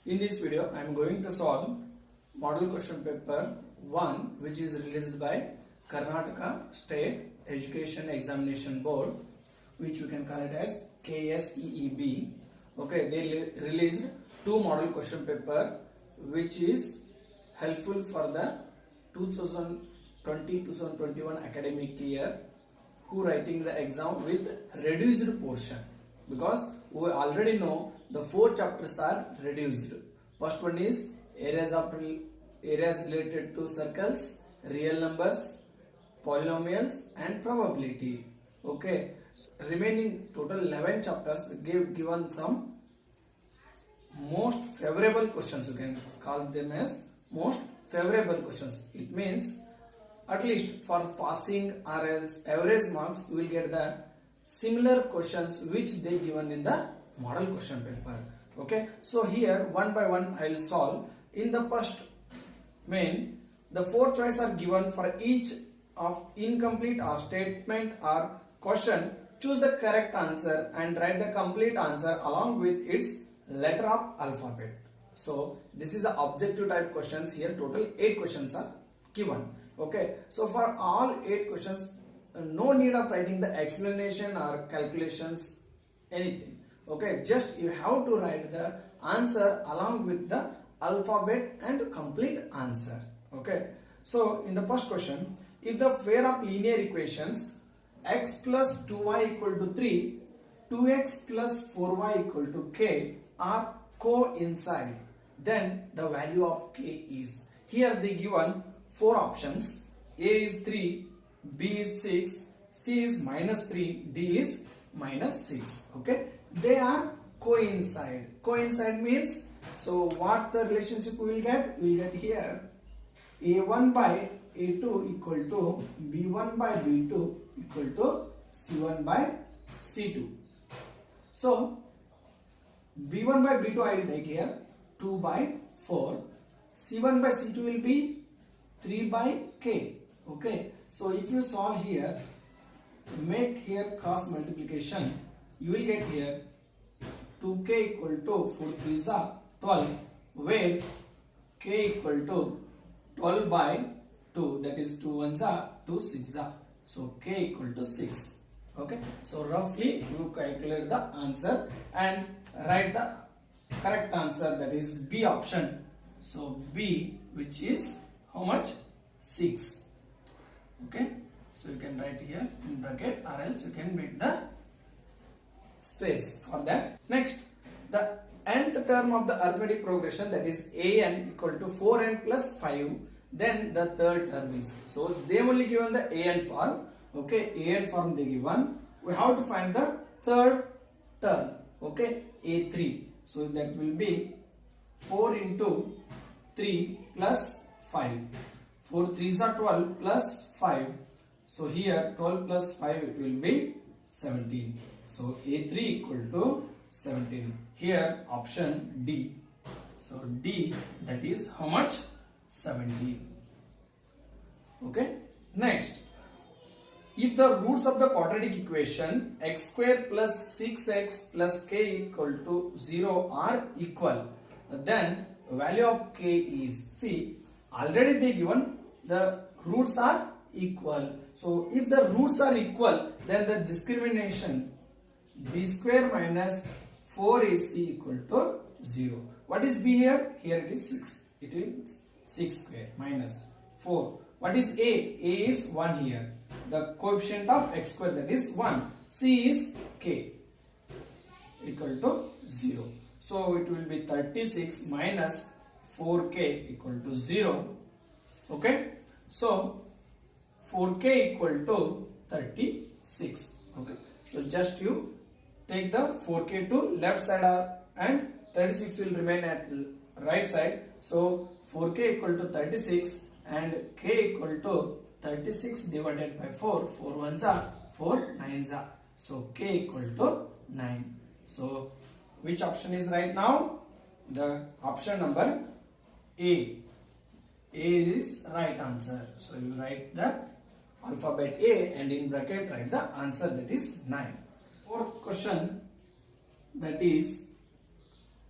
In this video, I am going to solve model question paper 1, which is released by Karnataka State Education Examination Board, which we can call it as KSEEB. Okay, they released two model question paper, which is helpful for the 2020-2021 academic year who writing the exam with reduced portion, because we already know the four chapters are reduced. First one is areas related to circles, real numbers, polynomials and probability. Okay, so remaining total 11 chapters given some most favorable questions. You can call them as most favorable questions. It means at least for passing or else average marks you will get the similar questions which they given in the model question paper. Okay, so here one by one I will solve. In the first main, the four choices are given for each of incomplete or statement or question. Choose the correct answer and write the complete answer along with its letter of alphabet. So this is the objective type questions. Here total 8 questions are given. Okay, so for all 8 questions, no need of writing the explanation or calculations, anything. Okay, just you have to write the answer along with the alphabet and complete answer. Okay, so in the first question, if the pair of linear equations x plus 2y equal to 3, 2x plus 4y equal to k are coincide, then the value of k is. Here they given 4 options. A is 3, B is 6, C is minus 3, D is minus 6. Okay, they are coincide. Coincide means, so what the relationship we will get? We will get here A1 by A2 equal to B1 by B2 equal to C1 by C2. So B1 by B2 I will take here 2 by 4. C1 by C2 will be 3 by k. Okay, so if you solve here, make here cross multiplication, you will get here 2k equal to 4 3s are 12, where k equal to 12 by 2, that is 2 1s are 2 6s are, so k equal to 6. Okay, so roughly you calculate the answer and write the correct answer, that is B option. So B, which is how much? 6. Okay, so you can write here in bracket or else you can make the space for that. Next, the nth term of the arithmetic progression, that is an equal to 4n plus 5, then the third term is. So they only given the an form. Okay, an form they given. We have to find the third term. Okay, a3. So that will be 4 into 3 plus 5. 4 3s are 12 plus 5. So here 12 plus 5 it will be 17. So A3 equal to 17. Here option D. So D, that is how much? 17. Okay. Next, if the roots of the quadratic equation x square plus 6x plus k equal to 0 are equal, then value of k is, see, already they given the roots are equal. So if the roots are equal, then the discrimination b square minus 4ac equal to 0. What is b here? Here it is 6. It is 6 square minus 4. What is a? A is 1 here. The coefficient of x square, that is 1. C is k equal to 0. So it will be 36 minus 4k equal to 0. Okay, so 4k equal to 36. Okay, so just you take the 4k to left side and 36 will remain at right side. So 4k equal to 36 and k equal to 36 divided by 4. 4 1s are 4 9s are. So k equal to 9. So which option is right now? The option number A. A is right answer. So you write the alphabet A and in bracket write the answer, that is 9. Fourth question, that is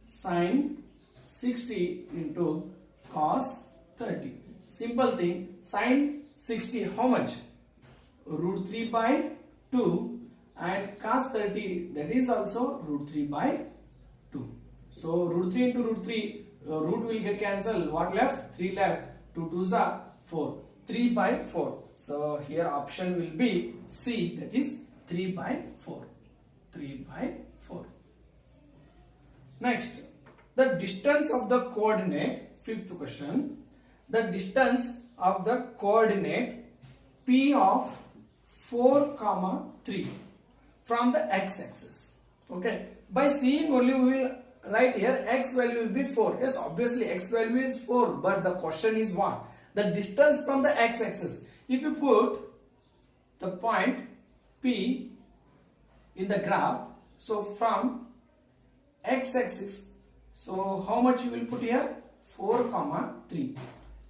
sine 60 into cos 30. Simple thing, sin 60 how much? Root 3 by 2, and cos 30 that is also root 3 by 2. So root 3 into root 3, root will get cancelled. What left? 3 left. 2 2s are 4. 3 by 4. So here option will be C, that is 3 by 4. 3 by 4. Next, the distance of the coordinate, fifth question. The distance of the coordinate P of 4, 3 from the x-axis. Okay, by seeing only we will write here x value will be 4. Yes, obviously x value is 4, but the question is what? The distance from the x-axis. If you put the point P in the graph, so from x-axis, so how much you will put here? 4, 3.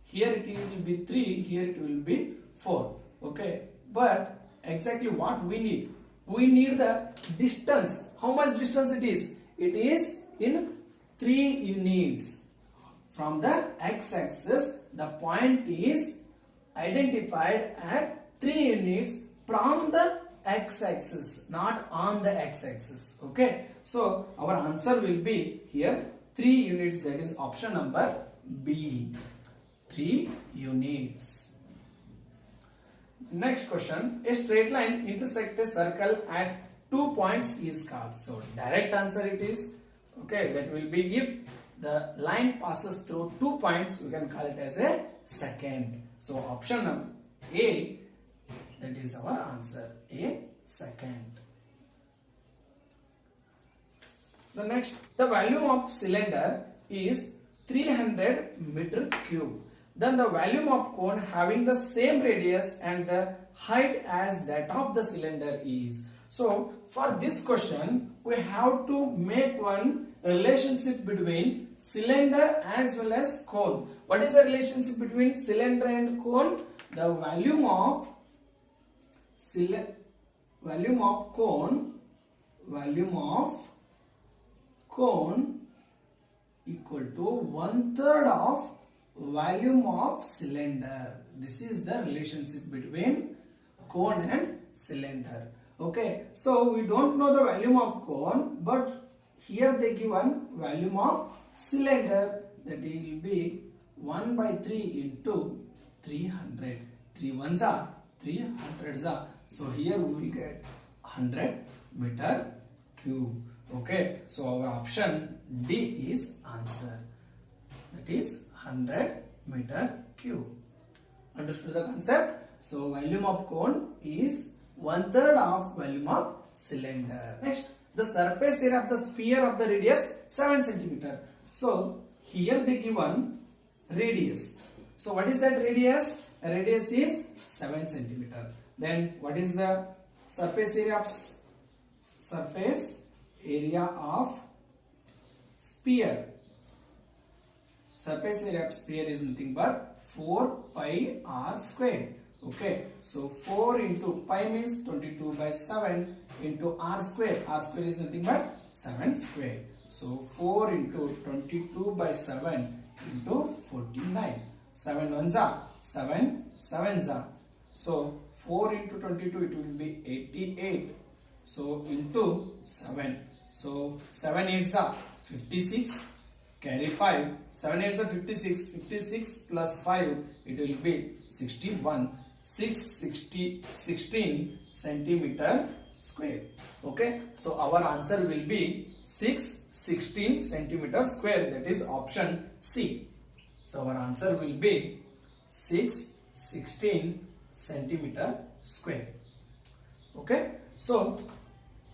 Here it will be 3, here it will be 4. Okay, but exactly what we need? We need the distance. How much distance it is? It is in 3 units. From the x-axis, the point is identified at 3 units from the x-axis, not on the x-axis. Okay, so our answer will be here 3 units, that is option number B, 3 units. Next question, a straight line intersects a circle at 2 points is called. So direct answer it is, okay, that will be if the line passes through 2 points, we can call it as a secant. So option number A, that is our answer, A, secant. The next, the volume of cylinder is 300 meter cube. Then the volume of cone having the same radius and the height as that of the cylinder is. So for this question, we have to make one relationship between cylinder as well as cone. What is the relationship between cylinder and cone? The volume of cone equal to 1/3 of volume of cylinder. This is the relationship between cone and cylinder. Okay, so we don't know the volume of cone, but here they given volume of cylinder, that will be 1/3 into 300. 3 ones are 300s are. So here we will get 100 meter cube. Okay, so our option D is answer. That is 100 meter cube. Understood the concept? So volume of cone is 1/3 of volume of cylinder. Next, the surface area of the sphere of the radius 7 centimeter. So here they given radius. So what is that radius? Radius is 7 centimeter. Then what is the surface area of sphere? Surface area of sphere is nothing but 4 pi r square. Okay, so 4 into pi means 22/7 into r square. R square is nothing but 7 square. So 4 into 22/7 into 49. 7 ones are 7 sevens are. So 4 into 22 it will be 88. So into 7. So 7 8s are 56. Carry 5. 7 8s are 56. 56 plus 5 it will be 61. 16 centimeter square. Okay, so our answer will be 616 centimeter square, that is option C. So our answer will be 616 centimeter square. Okay, so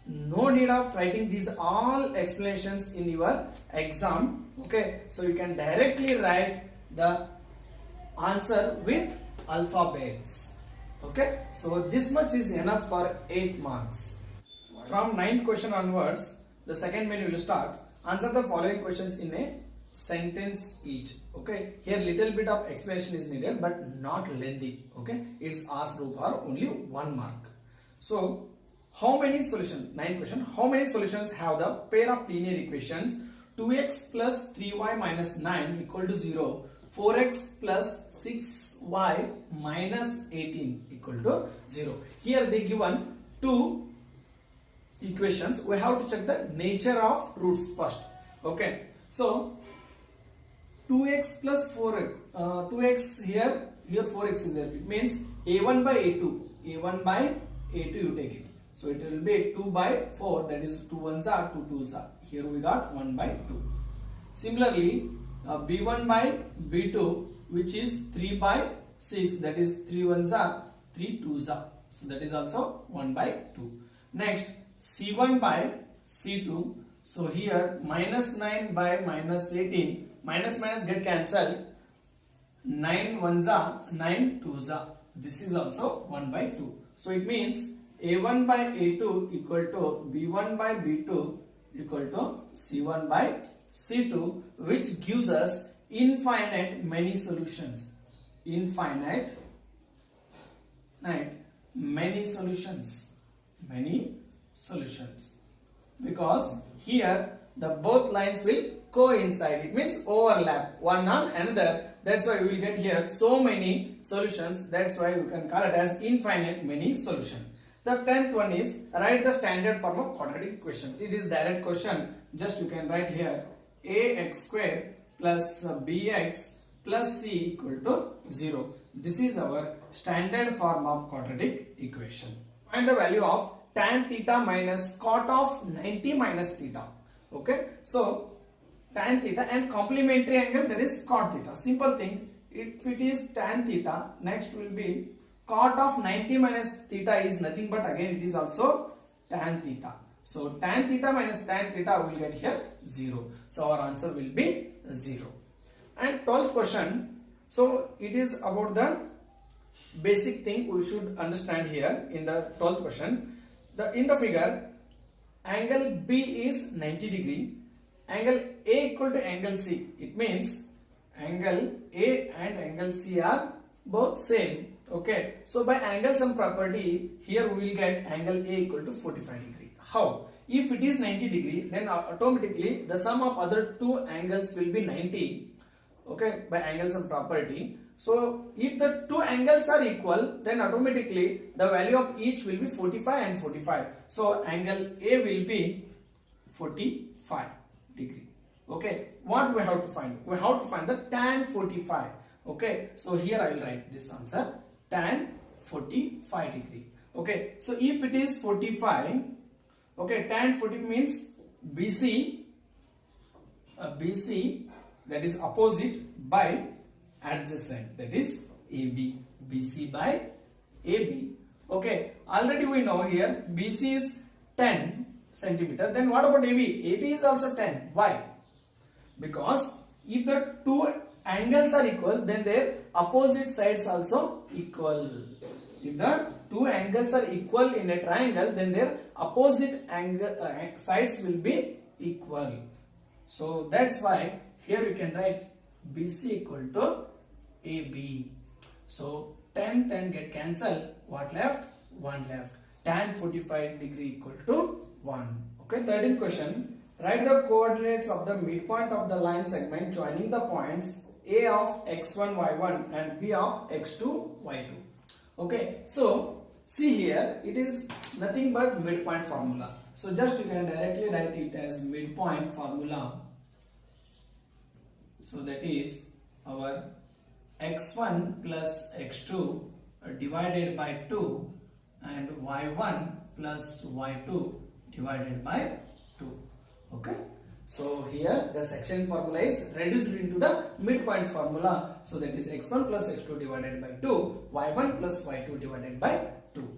no need of writing these all explanations in your exam. Okay, so you can directly write the answer with alphabets. Okay, so this much is enough for 8 marks. From 9th question onwards, the second main will start. Answer the following questions in a sentence each. Okay, here little bit of explanation is needed, but not lengthy. Okay, it's asked for only 1 mark. So how many solutions? 9th question. How many solutions have the pair of linear equations 2x plus 3y minus 9 equal to 0. 4x plus 6y minus 18 equal to 0. Here they given two equations. We have to check the nature of roots first. Okay. So 2x plus 4x, 2x here 4x is there. It means a1 by a2. a1 by a2 you take it. So it will be 2 by 4, that is 2 ones are 2 twos are. Here we got 1 by 2. Similarly, b1 by b2, which is 3 by 6, that is 3 ones are 3 twos are. So that is also 1 by 2. Next, c1 by c2. So here minus 9 by minus 18. Minus minus get cancelled. 9 ones are 9 twos are. This is also 1 by 2. So it means a1 by a2 equal to b1 by b2 equal to c1 by c2, which gives us infinite many solutions. Infinite many solutions. Many solutions. Because here the both lines will coincide. It means overlap one on another. That's why we will get here so many solutions. That's why we can call it as infinite many solutions. The 10th one is write the standard form of quadratic equation. It is direct question. Just you can write here ax square plus bx plus c equal to 0. This is our standard form of quadratic equation. Find the value of tan theta minus cot of 90 minus theta. Okay. So tan theta and complementary angle, that is cot theta. Simple thing. If it is tan theta, next will be cot of 90 minus theta is nothing but again it is also tan theta. So tan theta minus tan theta will get here 0. So our answer will be 0. And 12th question. So it is about the basic thing we should understand here in the 12th question. In the figure, angle B is 90 degree. Angle A equal to angle C. It means angle A and angle C are both same. Okay. So by angle sum property, here we will get angle A equal to 45 degree. How? If it is 90 degree, then automatically the sum of other two angles will be 90. Okay. By angle sum property. So if the two angles are equal, then automatically the value of each will be 45 and 45. So angle A will be 45 degree. Okay. What we have to find? We have to find the tan 45. Okay. So here I will write this answer. Tan 45 degree. Okay. So if it is 45, okay, tan 40 means BC, BC, that is opposite by adjacent, that is AB. BC by AB. Okay. Already we know here BC is 10 centimeter. Then what about AB? AB is also 10. Why? Because if the two angles are equal, then their opposite sides also equal. If the two angles are equal in a triangle, then their opposite angle sides will be equal. So that's why here you can write BC equal to AB. So 10 get cancelled. What left? 1 left. Tan 45 degree equal to 1. Okay. 13th question. Write the coordinates of the midpoint of the line segment joining the points A of x1 y1 and B of x2 y2. Okay. So see here, it is nothing but midpoint formula. So just you can directly write it as midpoint formula. So that is our x1 plus x2 divided by 2 and y1 plus y2 divided by 2. Okay. So here the section formula is reduced into the midpoint formula. So that is x1 plus x2 divided by 2, y1 plus y2 divided by 2.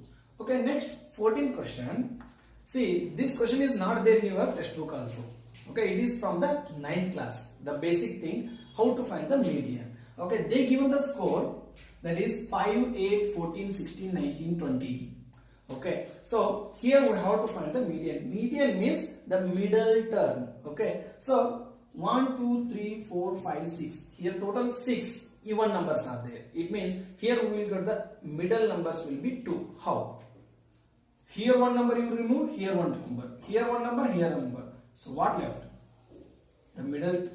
Okay. Next 14th question. See, this question is not there in your textbook also. Okay. It is from the 9th class. The basic thing, how to find the median. Okay. They given the score, that is 5, 8, 14, 16, 19, 20. Okay, so here we have to find the median. Median means the middle term. Okay, so 1, 2, 3, 4, 5, 6. Here total 6 even numbers are there. It means here we will get the middle numbers will be 2. How? Here one number you remove, here one number, here one number, here one number. So what left? The middle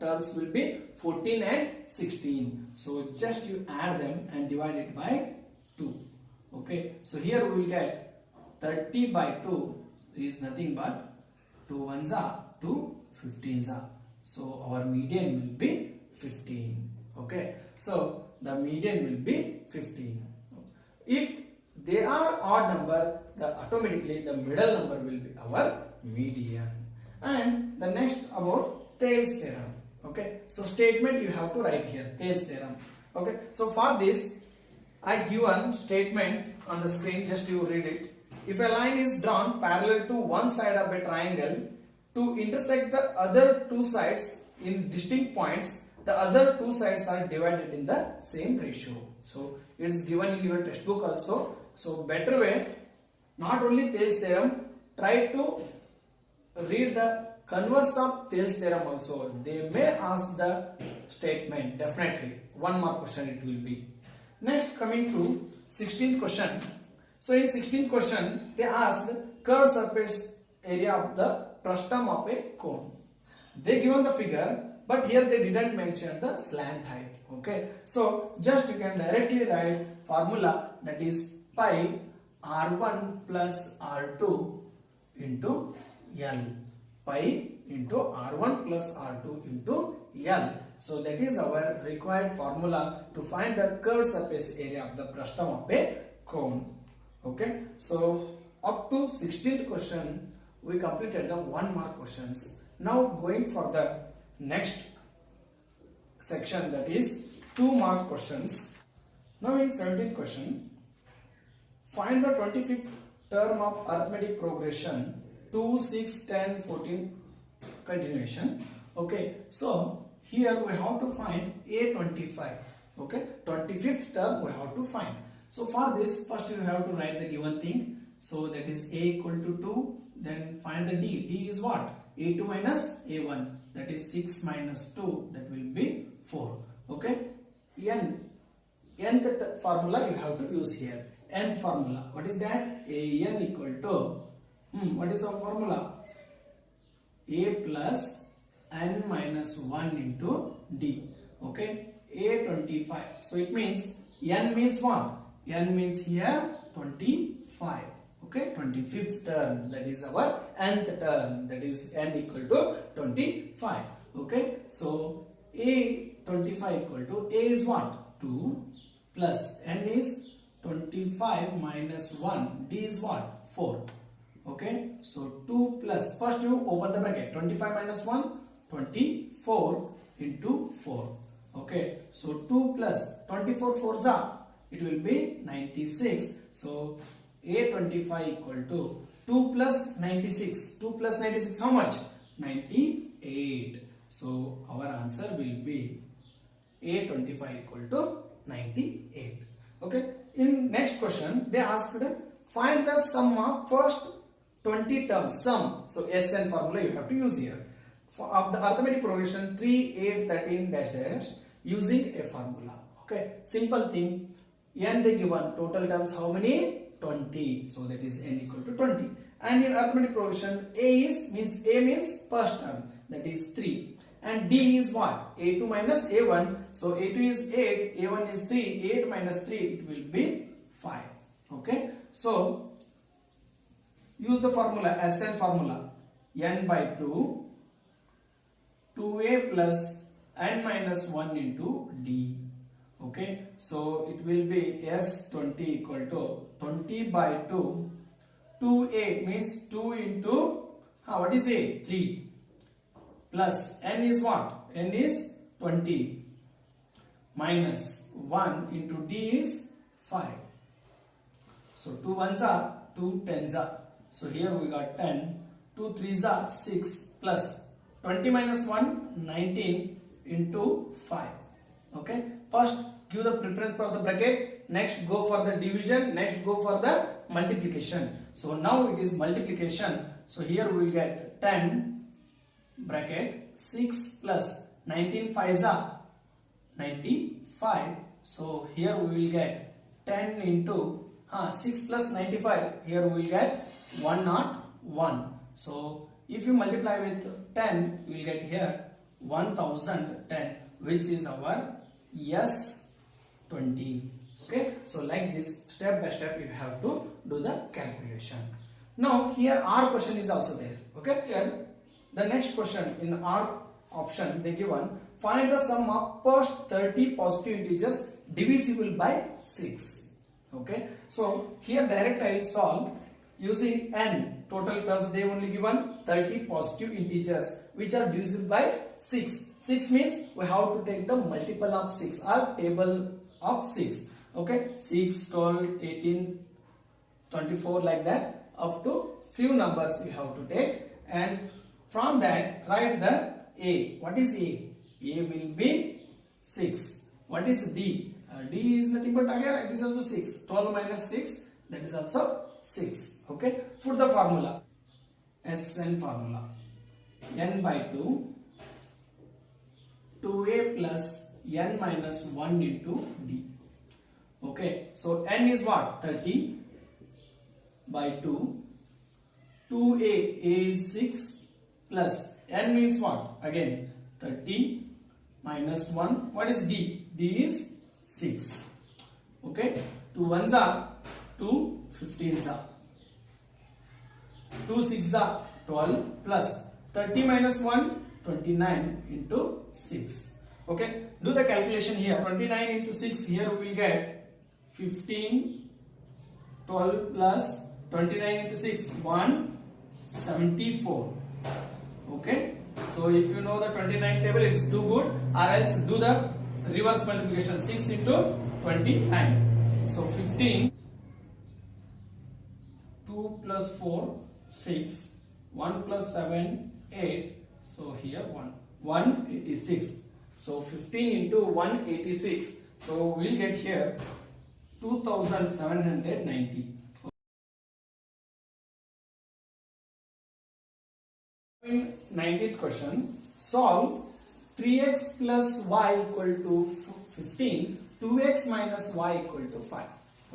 terms will be 14 and 16. So just you add them and divide it by 2. Okay, so here we will get 30 by 2 is nothing but 2 ones are 2 15s are. So our median will be 15. Okay, so the median will be 15. If they are odd number, automatically the middle number will be our median. And the next about Thales theorem. Okay, so statement you have to write here, Thales theorem. Okay, so for this I give one statement on the screen, just you read it. If a line is drawn parallel to one side of a triangle to intersect the other two sides in distinct points, the other two sides are divided in the same ratio. So it is given in your textbook also. So better way, not only Thales theorem, try to read the converse of Thales theorem also. They may ask the statement, definitely 1 mark question it will be. Next, coming to 16th question. So in 16th question they asked curved surface area of the frustum of a cone. They given the figure, but here they didn't mention the slant height. Okay, so just you can directly write formula, that is pi r1 plus r2 into L. Pi into r1 plus r2 into L. So that is our required formula to find the curved surface area of the frustum of a cone. Okay, so up to 16th question we completed the 1 mark questions. Now going for the next section, that is 2 mark questions. Now in 17th question, find the 25th term of arithmetic progression 2, 6, 10, 14 continuation. Okay, so here we have to find A25. Okay, 25th term we have to find. So for this, first you have to write the given thing. So that is A equal to 2. Then find the D. D is what? A2 minus A1. That is 6 minus 2. That will be 4. Okay. Nth formula you have to use here. Nth formula. What is that? An equal to, what is our formula? A plus n minus 1 into D. Okay. A25. So it means n means what? N means here 25. Okay, 25th term, that is our nth term, that is n equal to 25. Okay, so A25 equal to A is what? 2 plus n is 25 minus 1, D is what? 4. Okay, so 2 plus, first you open the bracket, 25 minus 1, 24 into 4. Okay, so 2 plus 24 4s are, it will be 96. So A25 equal to 2 plus 96. 2 plus 96 how much? 98. So our answer will be A25 equal to 98. Okay. In next question they asked find the sum of first 20 terms. Sum. So SN formula you have to use here. Of the arithmetic progression 3, 8, 13 dash dash using a formula. Okay. Simple thing. N they given total terms how many? 20. So that is n equal to 20. And in arithmetic progression A means first term, that is 3. And D is what? A2 minus A1. So A2 is 8, A1 is 3, 8 minus 3 it will be 5. Okay. So use the formula, SN formula, n by 2, 2a plus n minus 1 into D. Okay, so it will be S20 equal to 20 by 2. 2a means 2 into, what is a? 3. Plus n is what? N is 20. Minus 1 into D is 5. So 2 ones are, 2 tens are. So here we got 10. 2 threes are 6 plus 20 minus 1, 19 into 5. Okay. First give the preference for the bracket, next go for the division, next go for the multiplication. So now it is multiplication. So here we will get 10 bracket 6 plus 19 5s are 95. So here we will get 10 into 6 plus 95. Here we will get 101. So If you multiply with 10, you will get here 1010, which is our S20. Okay, so like this, step by step you have to do the calculation. Now here R question is also there. Okay, here the next question in R option they given, find the sum of first 30 positive integers divisible by 6. Okay, so here directly I will solve using n total terms. They only given 30 positive integers which are divisible by 6. 6 means we have to take the multiple of 6 or table of 6. Okay, 6, 12, 18, 24 like that, up to few numbers we have to take, and from that write the A. What is A? A will be 6. What is D? D is nothing but again it is also 6. 12 minus 6, that is also 6. Okay, put the formula. Sn formula. N by 2, 2A plus n minus 1 into D. Okay, so n is what? 30 by 2. 2A is 6 plus n means what? Again 30 minus 1. What is D? D is 6. Okay, 2 1s are 2, 15s are 2 6s are 12 plus 30 minus 1, 29 into 6. Okay, do the calculation here. 29 into 6, here we will get 15, 12 plus 29 into 6, 174. Okay, so if you know the 29 table, it's too good, or else do the reverse multiplication. 6 into 29. So 15, 2 plus 4, 6, 1 plus 7, 8. So here 186. So 15 into 186. So we'll get here 2790. 19th question. Solve 3x plus y equal to 15, 2x minus y equal to 5.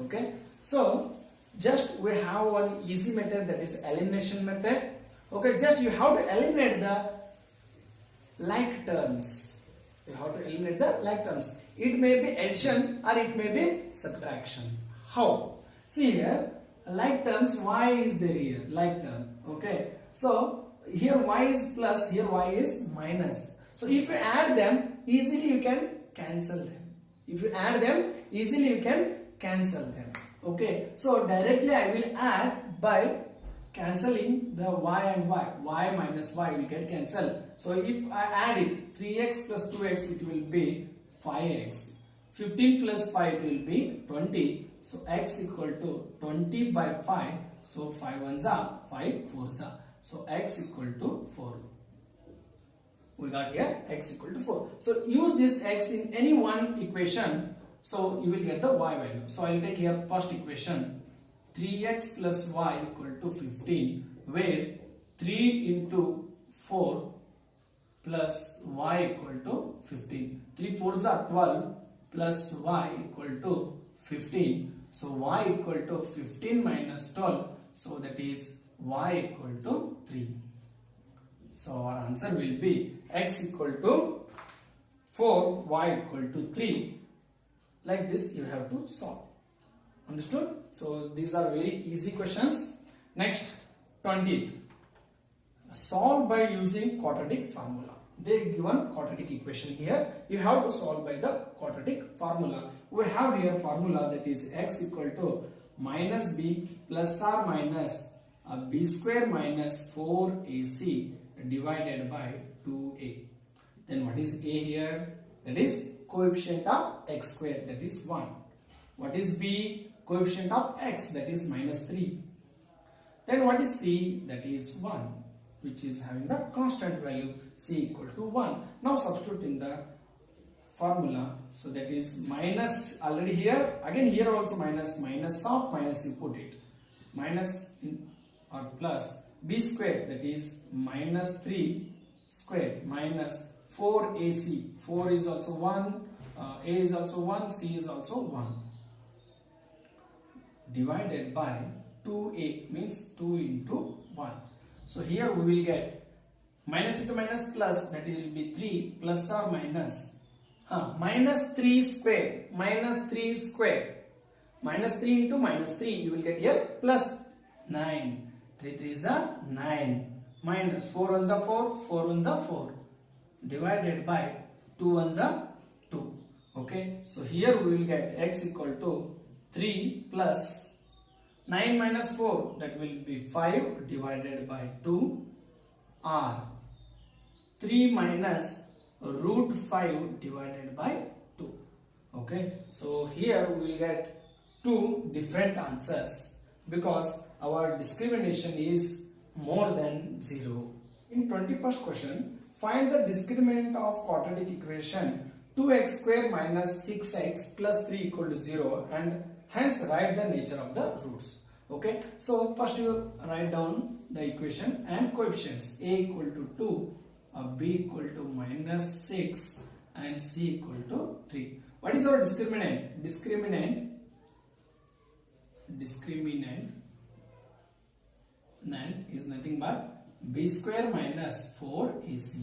Okay, so just we have one easy method, that is elimination method. Okay, just you have to eliminate the like terms. You have to eliminate the like terms. It may be addition or it may be subtraction. How? See here, like terms, y is there here, like term. Okay, so here y is plus, here y is minus. So if you add them, easily you can cancel them. If you add them, easily you can cancel them. Okay, so directly I will add by cancelling the y and y. Y minus y will get cancelled. So if I add it, 3x plus 2x, it will be 5x. 15 plus 5 will be 20. So x equal to 20 by 5. So 5 ones are 5 4s are. So x equal to 4. We got here x equal to 4. So use this x in any one equation. So you will get the y value. So I will take here first equation. 3x plus y equal to 15, where 3 into 4 plus y equal to 15. 3 4s are 12 plus y equal to 15. So y equal to 15 minus 12. So that is y equal to 3. So our answer will be x equal to 4, y equal to 3. Like this you have to solve. Understood? So these are very easy questions. Next, 20th. Solve by using quadratic formula. They given quadratic equation here. You have to solve by the quadratic formula. We have here formula, that is x equal to minus b plus or minus b square minus 4ac divided by 2a. Then what is a here? That is coefficient of x square, that is 1. What is b? Coefficient of x, that is minus 3. Then what is c? That is 1, which is having the constant value c equal to 1. Now substitute in the formula. So that is minus, already here, again here also minus, minus of minus you put it. Minus or plus b square, that is minus 3 square minus 4ac. 4 is also 1, a is also 1, c is also 1. Divided by 2a, means 2 into 1. So here we will get minus into minus plus, that will be 3 plus or minus. Minus 3 square, minus 3 square. Minus 3 into minus 3, you will get here plus 9. 3 3s are 9. Minus 4 1s are 4, 4 1s are 4. Divided by 2 1s are 2. Okay, so here we will get x equal to 3 plus 9 minus 4, that will be 5 divided by 2 r 3 minus root 5 divided by 2. Okay, so here we will get two different answers because our discrimination is more than 0. In 21st question, find the discriminant of quadratic equation 2x square minus 6x plus 3 equal to 0 and hence write the nature of the roots. Okay, so first you write down the equation and coefficients. A equal to 2, B equal to minus 6 and C equal to 3. What is our discriminant? Discriminant is nothing but b square minus 4ac.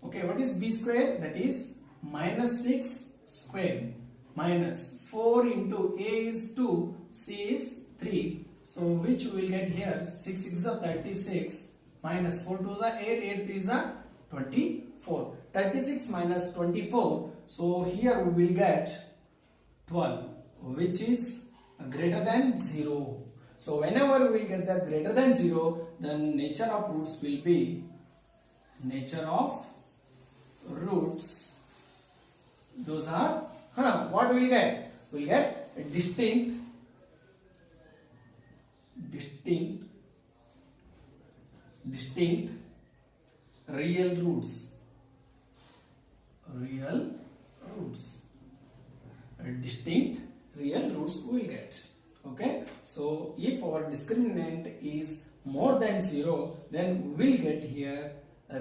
Okay, what is b square? That is minus 6 square minus 4 into a is 2, c is 3. So which we will get here? 6 6 is 36 minus 4 2 is 8, 8 3 is 24. 36 minus 24. So here we will get 12, which is greater than 0. So whenever we will get the greater than 0, then nature of roots will be nature of roots. Those are what we will get? We will get distinct real roots. Distinct real roots we will get. Okay, so if our discriminant is more than 0, then we will get here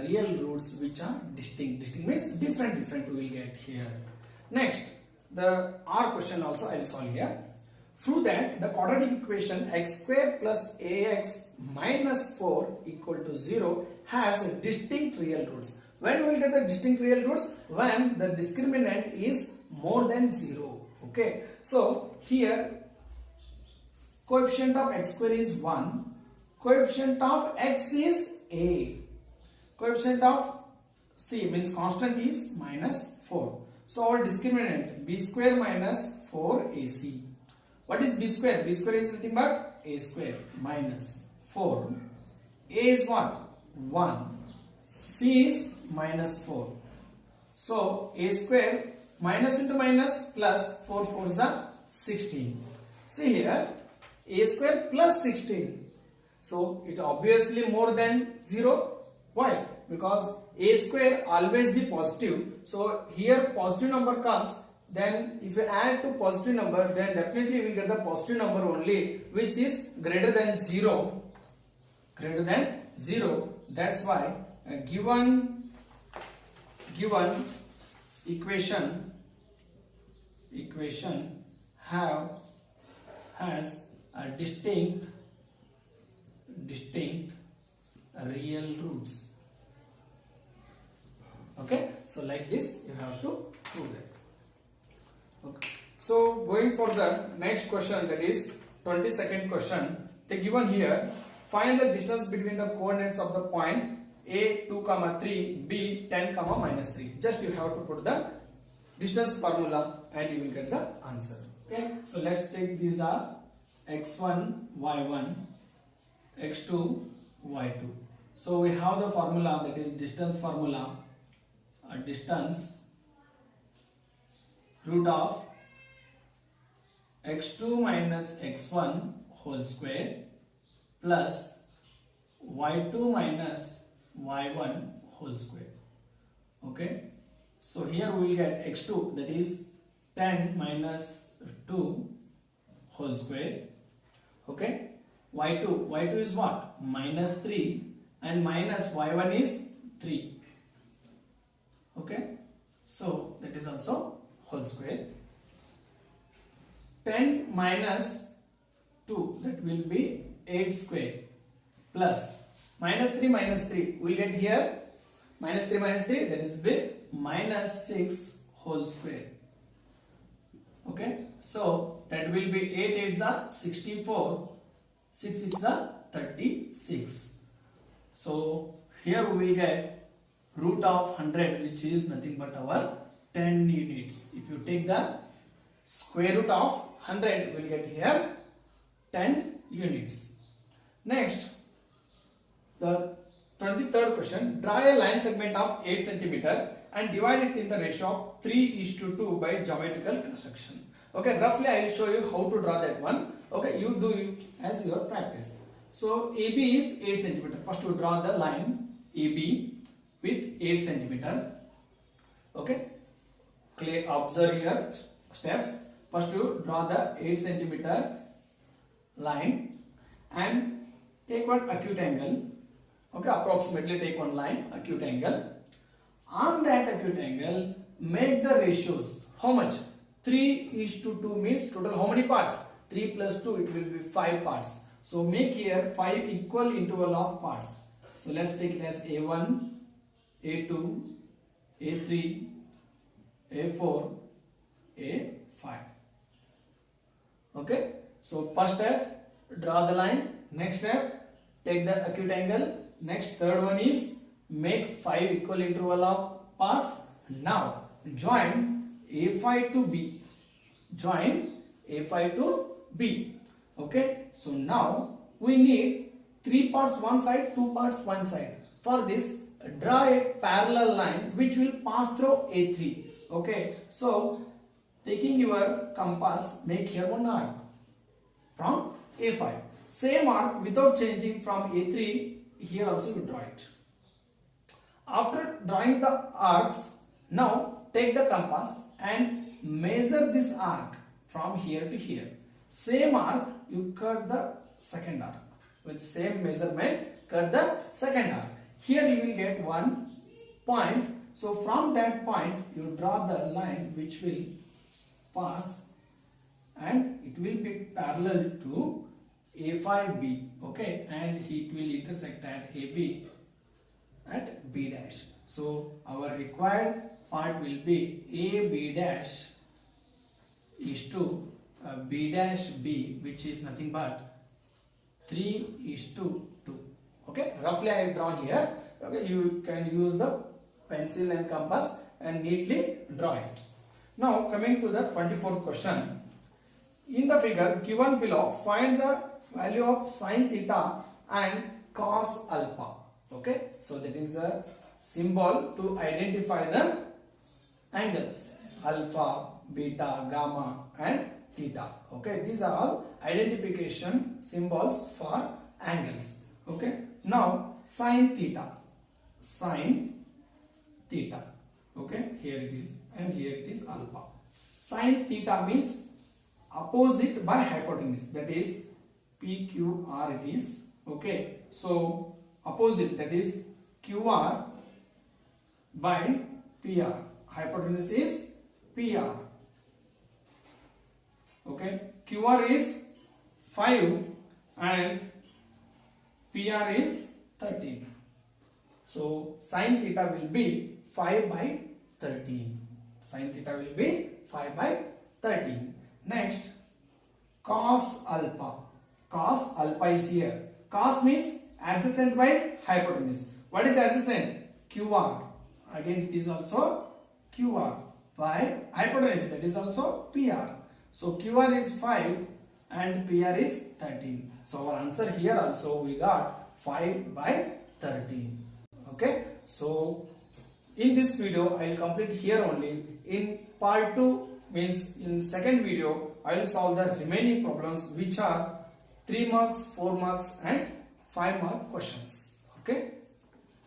real roots which are distinct. Distinct means different we will get here. Next, the R question also I will solve here. Prove that the quadratic equation x square plus ax minus 4 equal to 0 has distinct real roots. When we will get the distinct real roots? When the discriminant is more than 0. Okay, so here coefficient of x square is 1, coefficient of x is a, coefficient of c means constant is minus 4. So our discriminant b square minus 4ac. What is b square? B square is nothing but a square minus 4. A is what? 1. C is minus 4. So a square minus into minus plus 4 4s are 16. See here, a square plus 16. So it obviously more than 0. Why? Because a square always be positive. So here positive number comes. Then if you add to positive number, then definitely you will get the positive number only, which is greater than 0. Greater than 0. That's why a given equation has a distinct real roots. Okay, so like this you have to prove that. Okay. So going for the next question, that is 22nd question. They given here, find the distance between the coordinates of the point a 2, 3, b 10, minus 3. Just you have to put the distance formula and you will get the answer. Okay, so let's take these are x1 y1 x2 y2. So we have the formula, that is distance formula. Distance root of x2 minus x1 whole square plus y2 minus y1 whole square. Okay, so here we will get x2, that is 10 minus 2 whole square. Okay, y2 is what? Minus 3 and minus y1 is 3. Okay, so that is also whole square. 10 minus 2, that will be 8 square plus minus 3 we'll get here minus 3 that is be minus 6 whole square. Okay, so that will be 8 8s are 64, 6 6 are 36. So here we will get root of 100, which is nothing but our 10 units. If you take the square root of 100, we will get here 10 units. Next, the 23rd question. Draw a line segment of 8 cm and divide it in the ratio of 3:2 by geometrical construction. Okay, roughly I will show you how to draw that one. Okay, you do it as your practice. So AB is 8 cm. First you draw the line AB with 8 cm. Okay, observe here steps. First you draw the 8 cm line and take one acute angle. Okay, approximately take one line acute angle. On that acute angle, make the ratios. How much? 3:2 means total how many parts? 3 plus 2, it will be 5 parts. So make here 5 equal interval of parts. So let's take it as A1, A2, A3, A4, A5. Okay, so first step, draw the line. Next step, take the acute angle. Next, third one is make 5 equal interval of parts. Now join A5 to B. Join A5 to B. Okay, so now we need 3 parts one side, 2 parts one side. For this, draw a parallel line which will pass through A3. Okay, so taking your compass, make here one arc from A5. Same arc without changing from A3, here also you draw it. After drawing the arcs, now take the compass and measure this arc from here to here. Same arc, you cut the second arc. With same measurement, cut the second arc. Here you will get one point. So from that point, you draw the line which will pass and it will be parallel to A5B. Okay, and it will intersect at AB at B dash. So our required part will be AB dash is to B dash B, which is nothing but 3:2. Okay, roughly I have drawn here. Okay, you can use the pencil and compass and neatly draw it. Now coming to the 24th question. In the figure given below, find the value of sin theta and cos alpha. Okay, so that is the symbol to identify the angles alpha, beta, gamma and theta. Okay, these are all identification symbols for angles. Okay, now sin theta. Okay, here it is and here it is alpha. Sin theta means opposite by hypotenuse, that is PQR it is. Okay, so opposite, that is QR by PR. Hypotenuse is PR. Okay, QR is 5 and PR is 13. So sin theta will be 5 by 13. Sin theta will be 5 by 13. Next, cos alpha. Cos alpha is here. Cos means adjacent by hypotenuse. What is adjacent? QR. Again it is also QR by hypotenuse, that is also PR. So QR is 5 and PR is 13. So our answer here also we got 5 by 13. Okay, so in this video I will complete here only. In part 2 means in second video I will solve the remaining problems which are 3 marks, 4 marks and 5 mark questions. Okay,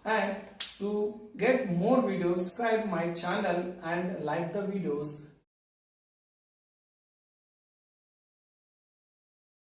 and to get more videos, subscribe my channel and like the videos